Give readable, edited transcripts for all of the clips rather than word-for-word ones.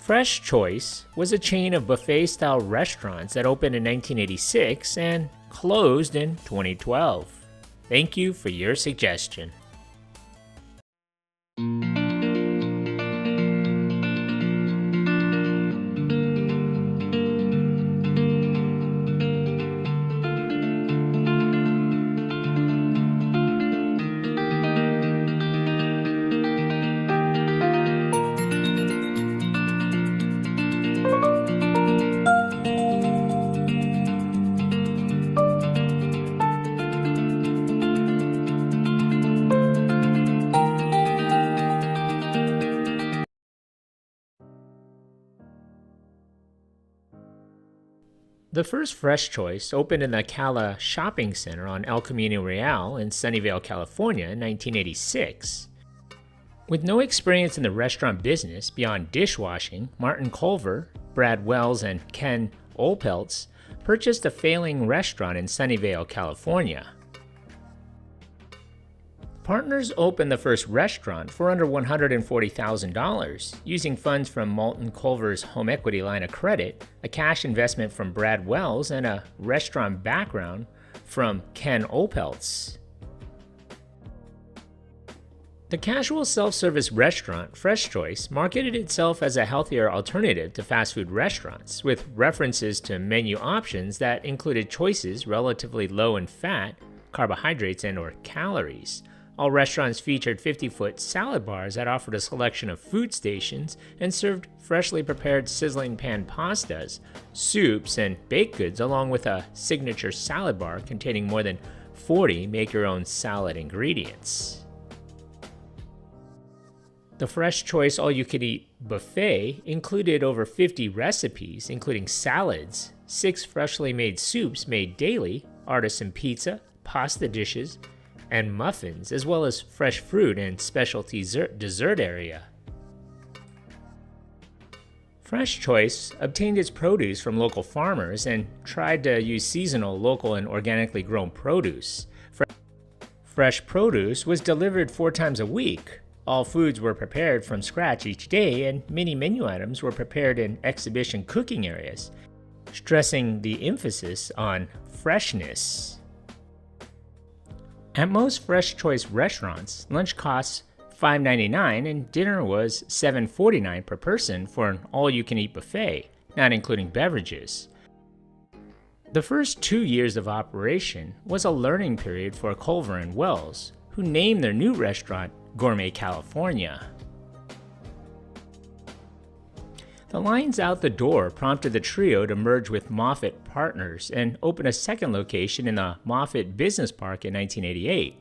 Fresh Choice was a chain of buffet-style restaurants that opened in 1986 and closed in 2012. Thank you for your suggestion. The first Fresh Choice opened in the Cala Shopping Center on El Camino Real in Sunnyvale, California in 1986. With no experience in the restaurant business beyond dishwashing, Martin Culver, Brad Wells, and Ken Olpeltz purchased a failing restaurant in Sunnyvale, California. Partners opened the first restaurant for under $140,000, using funds from Martin Culver's home equity line of credit, a cash investment from Brad Wells, and a restaurant background from Ken Olpeltz. The casual self-service restaurant, Fresh Choice, marketed itself as a healthier alternative to fast food restaurants, with references to menu options that included choices relatively low in fat, carbohydrates, and/or calories. All restaurants featured 50-foot salad bars that offered a selection of food stations and served freshly prepared sizzling pan pastas, soups, and baked goods, along with a signature salad bar containing more than 40 make-your-own salad ingredients. The Fresh Choice All-You-Can-Eat buffet included over 50 recipes, including salads, 6 freshly made soups made daily, artisan pizza, pasta dishes, and muffins, as well as fresh fruit and specialty dessert area. Fresh Choice obtained its produce from local farmers and tried to use seasonal, local, and organically grown produce. Fresh produce was delivered 4 times a week. All foods were prepared from scratch each day, and many menu items were prepared in exhibition cooking areas, stressing the emphasis on freshness. At most Fresh Choice restaurants, lunch costs $5.99 and dinner was $7.49 per person for an all-you-can-eat buffet, not including beverages. The first 2 years of operation was a learning period for Culver and Wells, who named their new restaurant Gourmet California. The lines out the door prompted the trio to merge with Moffett Partners and open a second location in the Moffett Business Park in 1988.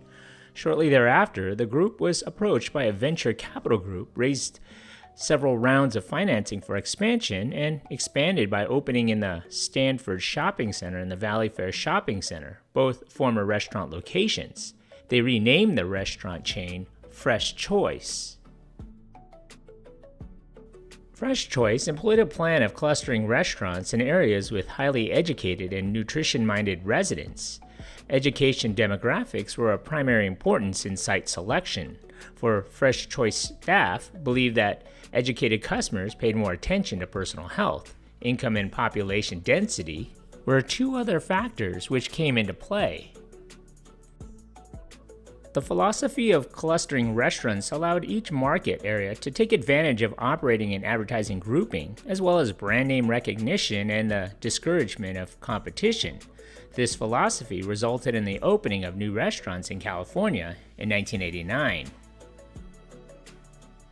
Shortly thereafter, the group was approached by a venture capital group, raised several rounds of financing for expansion, and expanded by opening in the Stanford Shopping Center and the Valley Fair Shopping Center, both former restaurant locations. They renamed the restaurant chain Fresh Choice. Fresh Choice employed a plan of clustering restaurants in areas with highly educated and nutrition-minded residents. Education demographics were of primary importance in site selection, for Fresh Choice staff believed that educated customers paid more attention to personal health. Income and population density were 2 other factors which came into play. The philosophy of clustering restaurants allowed each market area to take advantage of operating and advertising grouping, as well as brand name recognition and the discouragement of competition. This philosophy resulted in the opening of new restaurants in California in 1989.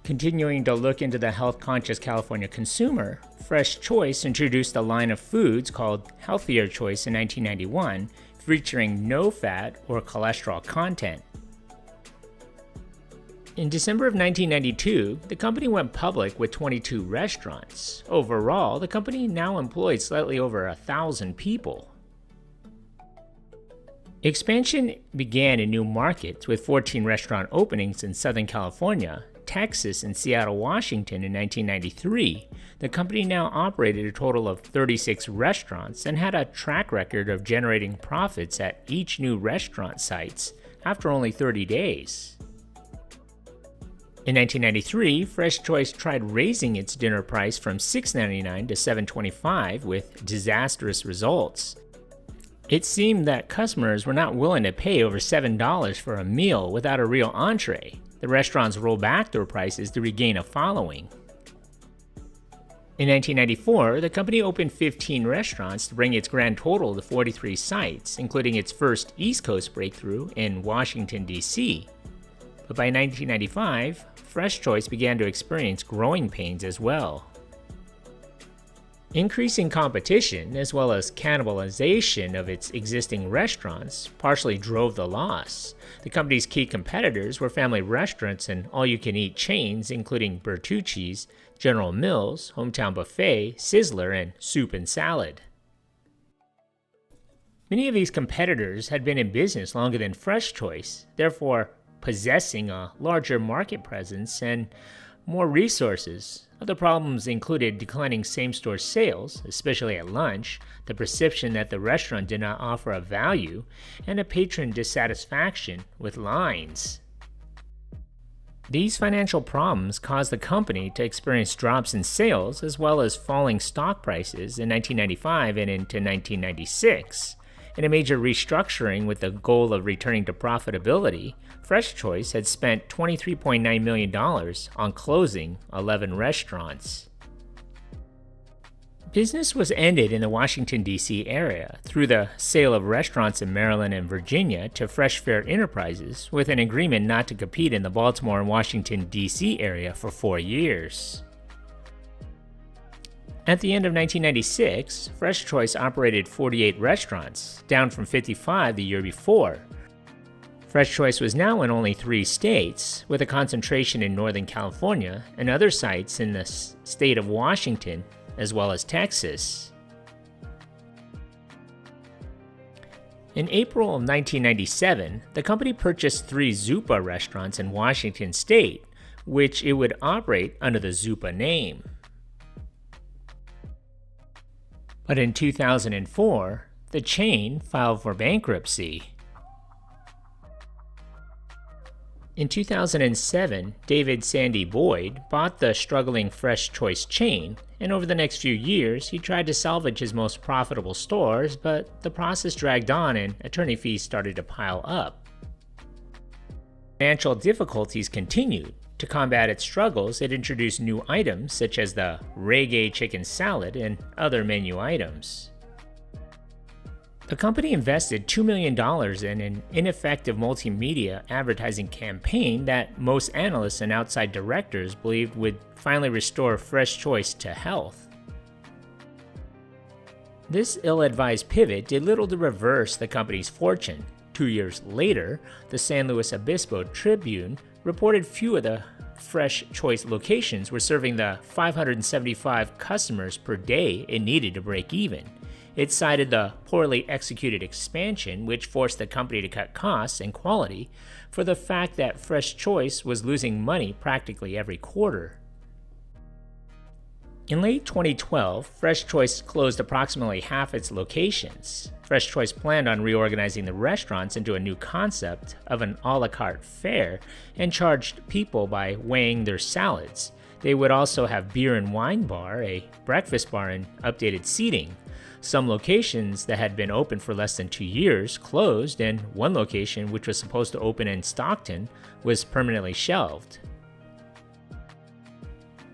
Continuing to look into the health-conscious California consumer, Fresh Choice introduced a line of foods called Healthier Choice in 1991, featuring no fat or cholesterol content. In December of 1992, the company went public with 22 restaurants. Overall, the company now employs slightly over 1,000 people. Expansion began in new markets with 14 restaurant openings in Southern California, Texas, and Seattle, Washington in 1993. The company now operated a total of 36 restaurants and had a track record of generating profits at each new restaurant sites after only 30 days. In 1993, Fresh Choice tried raising its dinner price from $6.99 to $7.25 with disastrous results. It seemed that customers were not willing to pay over $7 for a meal without a real entree. The restaurants rolled back their prices to regain a following. In 1994, the company opened 15 restaurants to bring its grand total to 43 sites, including its first East Coast breakthrough in Washington, D.C. But by 1995, Fresh Choice began to experience growing pains as well. Increasing competition, as well as cannibalization of its existing restaurants, partially drove the loss. The company's key competitors were family restaurants and all-you-can-eat chains, including Bertucci's, General Mills, Hometown Buffet, Sizzler, and Soup and Salad. Many of these competitors had been in business longer than Fresh Choice, therefore possessing a larger market presence and more resources. Other problems included declining same-store sales, especially at lunch, the perception that the restaurant did not offer a value, and a patron dissatisfaction with lines. These financial problems caused the company to experience drops in sales as well as falling stock prices in 1995 and into 1996. In a major restructuring with the goal of returning to profitability, Fresh Choice had spent $23.9 million on closing 11 restaurants. Business was ended in the Washington, D.C. area through the sale of restaurants in Maryland and Virginia to Fresh Fare Enterprises, with an agreement not to compete in the Baltimore and Washington, D.C. area for 4 years. At the end of 1996, Fresh Choice operated 48 restaurants, down from 55 the year before. Fresh Choice was now in only 3 states, with a concentration in Northern California and other sites in the state of Washington, as well as Texas. In April of 1997, the company purchased 3 Zupa restaurants in Washington state, which it would operate under the Zupa name. But in 2004, the chain filed for bankruptcy. In 2007, David Sandy Boyd bought the struggling Fresh Choice chain, and over the next few years, he tried to salvage his most profitable stores, but the process dragged on and attorney fees started to pile up. Financial difficulties continued. To combat its struggles, it introduced new items such as the reggae chicken salad and other menu items. The company invested $2 million in an ineffective multimedia advertising campaign that most analysts and outside directors believed would finally restore Fresh Choice to health. This ill-advised pivot did little to reverse the company's fortune. 2 years later, the San Luis Obispo Tribune reported few of the Fresh Choice locations were serving the 575 customers per day it needed to break even. It cited the poorly executed expansion, which forced the company to cut costs and quality, for the fact that Fresh Choice was losing money practically every quarter. In late 2012, Fresh Choice closed approximately half its locations. Fresh Choice planned on reorganizing the restaurants into a new concept of an a la carte fare and charged people by weighing their salads. They would also have beer and wine bar, a breakfast bar, and updated seating. Some locations that had been open for less than 2 years closed, and one location, which was supposed to open in Stockton, was permanently shelved.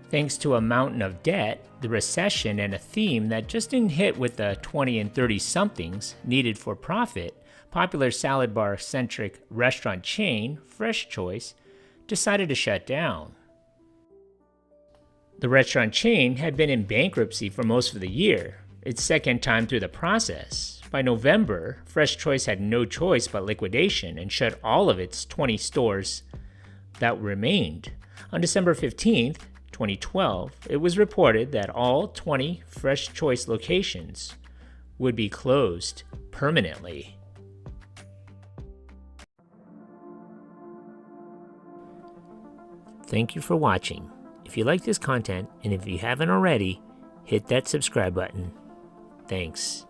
Thanks to a mountain of debt, the recession, and a theme that just didn't hit with the 20 and 30-somethings needed for profit, popular salad bar-centric restaurant chain, Fresh Choice, decided to shut down. The restaurant chain had been in bankruptcy for most of the year, its second time through the process. By November, Fresh Choice had no choice but liquidation and shut all of its 20 stores that remained. On December 15th, 2012, it was reported that all 20 Fresh Choice locations would be closed permanently. Thank you for watching. If you like this content, and if you haven't already, hit that subscribe button. Thanks.